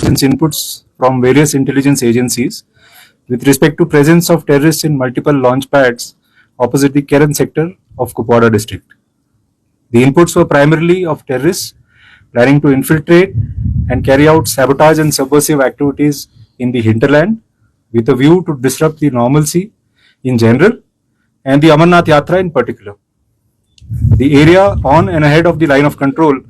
intelligence inputs from various intelligence agencies with respect to presence of terrorists in multiple launch pads opposite the Keren sector of Kupwara district. The inputs were primarily of terrorists planning to infiltrate and carry out sabotage and subversive activities in the hinterland with a view to disrupt the normalcy in general and the Amarnath Yatra in particular. The area on and ahead of the line of control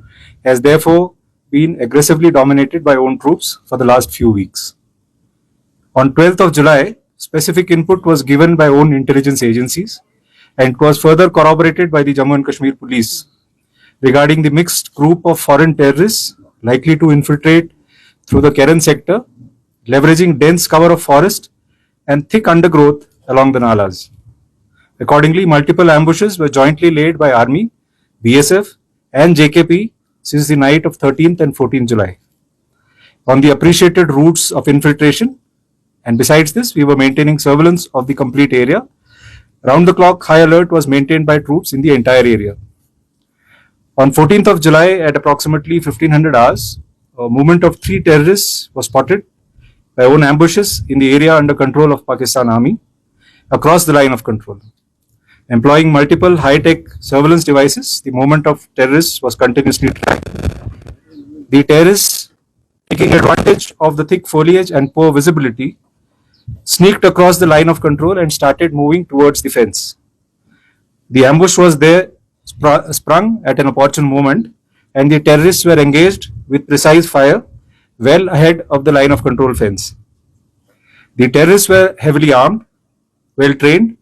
has therefore been aggressively dominated by own troops for the last few weeks. On 12th of July, specific input was given by own intelligence agencies and it was further corroborated by the Jammu and Kashmir police regarding the mixed group of foreign terrorists likely to infiltrate through the Keren sector, leveraging dense cover of forest and thick undergrowth along the nalas. Accordingly, multiple ambushes were jointly laid by Army, BSF and JKP since the night of 13th and 14th July on the appreciated routes of infiltration, and besides this, we were maintaining surveillance of the complete area. Round the clock high alert was maintained by troops in the entire area. On 14th of July at approximately 1500 hours, a movement of 3 terrorists was spotted by own ambushes in the area under control of Pakistan Army across the line of control. Employing multiple high-tech surveillance devices, the movement of terrorists was continuously tracked. The terrorists, taking advantage of the thick foliage and poor visibility, sneaked across the line of control and started moving towards the fence. The ambush was there sprung at an opportune moment, and the terrorists were engaged with precise fire well ahead of the line of control fence. The terrorists were heavily armed, well trained,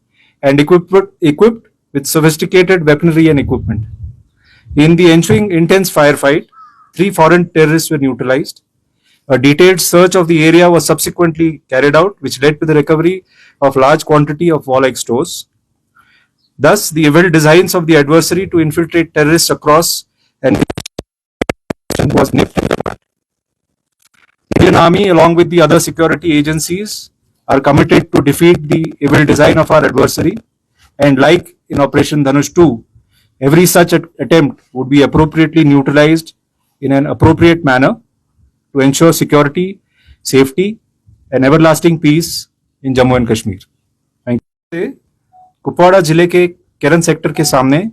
and equipped with sophisticated weaponry and equipment. In the ensuing intense firefight, 3 foreign terrorists were neutralized. A detailed search of the area was subsequently carried out, which led to the recovery of large quantity of warlike stores. Thus, the evil designs of the adversary to infiltrate terrorists across and was nipped in the bud. The Indian Army, along with the other security agencies, are committed to defeat the evil design of our adversary, and like in Operation Dhanush 2, every such attempt would be appropriately neutralized in an appropriate manner to ensure security, safety and everlasting peace in Jammu and Kashmir. Thank you. Kupwara जिले के केरन sector के सामने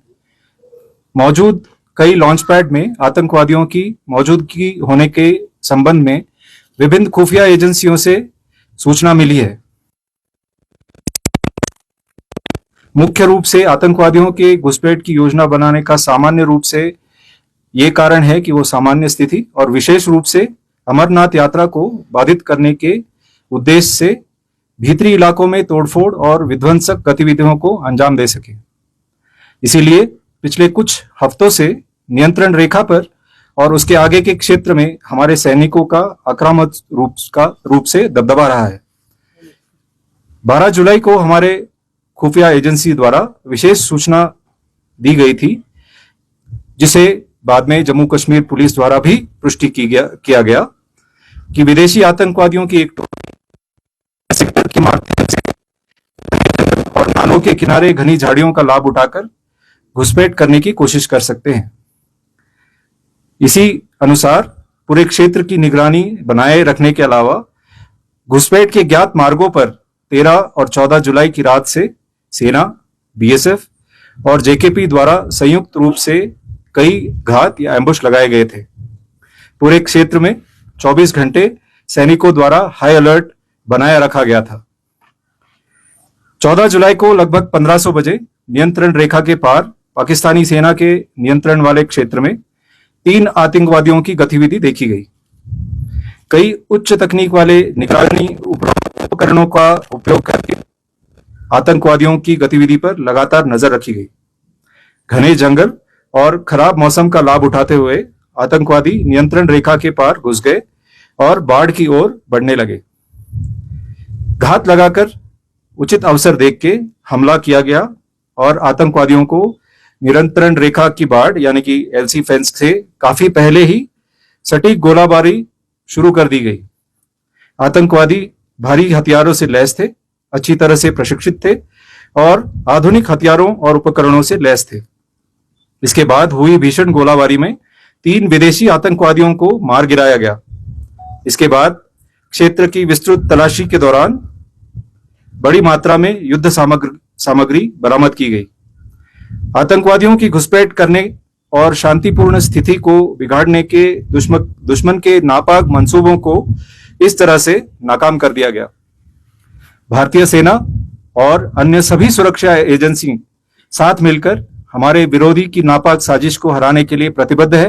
मौजूद कई launch pad में आतंकवादियों की मौजूदगी होने के संबंध में विभिन्न खुफिया एजेंसियों से सूचना मिली है। मुख्य रूप से आतंकवादियों के घुसपैठ की योजना बनाने का सामान्य रूप से ये कारण है कि वो सामान्य स्थिति और विशेष रूप से अमरनाथ यात्रा को बाधित करने के उद्देश्य से भीतरी इलाकों में तोड़फोड़ और विध्वंसक गतिविधियों को अंजाम दे सके। इसीलिए पिछले कुछ हफ्तों से नियंत्रण रेखा पर और उसके आगे के क्षेत्र में हमारे सैनिकों का आक्रामक रूप से दबदबा रहा है। 12 जुलाई को हमारे खुफिया एजेंसी द्वारा विशेष सूचना दी गई थी, जिसे बाद में जम्मू कश्मीर पुलिस द्वारा भी पुष्टि किया गया कि विदेशी आतंकवादियों की एक टोली सेक्टर के माध्यम से और नालों के किनारे घनी झाड़ियों का लाभ उठाकर घुसपैठ करने की कोशिश कर सकते हैं। इसी अनुसार पूरे क्षेत्र की निगरानी बनाए रखने के अलावा घुसपैठ के ज्ञात मार्गों पर 13 और 14 जुलाई की रात से सेना, बीएसएफ और जेकेपी द्वारा संयुक्त रूप से कई घात या एम्बुश लगाए गए थे। पूरे क्षेत्र में 24 घंटे सैनिकों द्वारा हाई अलर्ट बनाया रखा गया था। 14 जुलाई को लगभग 1500 बजे नियंत्रण रेखा के पार पाकिस्तानी सेना के नियंत्रण वाले क्षेत्र में 3 आतंकवादियों की गतिविधि देखी गई। कई उच्च तकनीक वाले निगरानी उपकरणों का उपयोग करके आतंकवादियों की गतिविधि पर लगातार नजर रखी गई। घने जंगल और खराब मौसम का लाभ उठाते हुए आतंकवादी नियंत्रण रेखा के पार घुस गए और बाढ़ की ओर बढ़ने लगे। घात लगाकर उचित अवसर देख के हमला किया गया और आतंकवादियों को नियंत्रण रेखा की बाढ़ यानी कि एलसी फेंस से काफी पहले ही सटीक गोलाबारी शुरू कर दी गई। आतंकवादी भारी हथियारों से लैस थे, अच्छी तरह से प्रशिक्षित थे और आधुनिक हथियारों और उपकरणों से लैस थे। इसके बाद हुई भीषण गोलाबारी में 3 विदेशी आतंकवादियों को मार गिराया गया। इसके बाद क्षेत्र की विस्तृत तलाशी के दौरान बड़ी मात्रा में युद्ध सामग्री बरामद की गई। आतंकवादियों की घुसपैठ करने और शांतिपूर्ण स्थिति को बिगाड़ने के दुश्मन के नापाक मंसूबों को इस तरह से नाकाम कर दिया गया। भारतीय सेना और अन्य सभी सुरक्षा एजेंसी साथ मिलकर हमारे विरोधी की नापाक साजिश को हराने के लिए प्रतिबद्ध है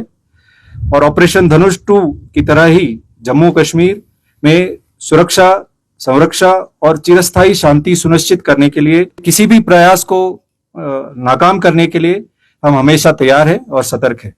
और ऑपरेशन धनुष 2 की तरह ही जम्मू कश्मीर में सुरक्षा, संरक्षा और चिरस्थायी शांति सुनिश्चित करने के लिए किसी भी प्रयास को नाकाम करने के लिए हम हमेशा तैयार हैं और सतर्क हैं।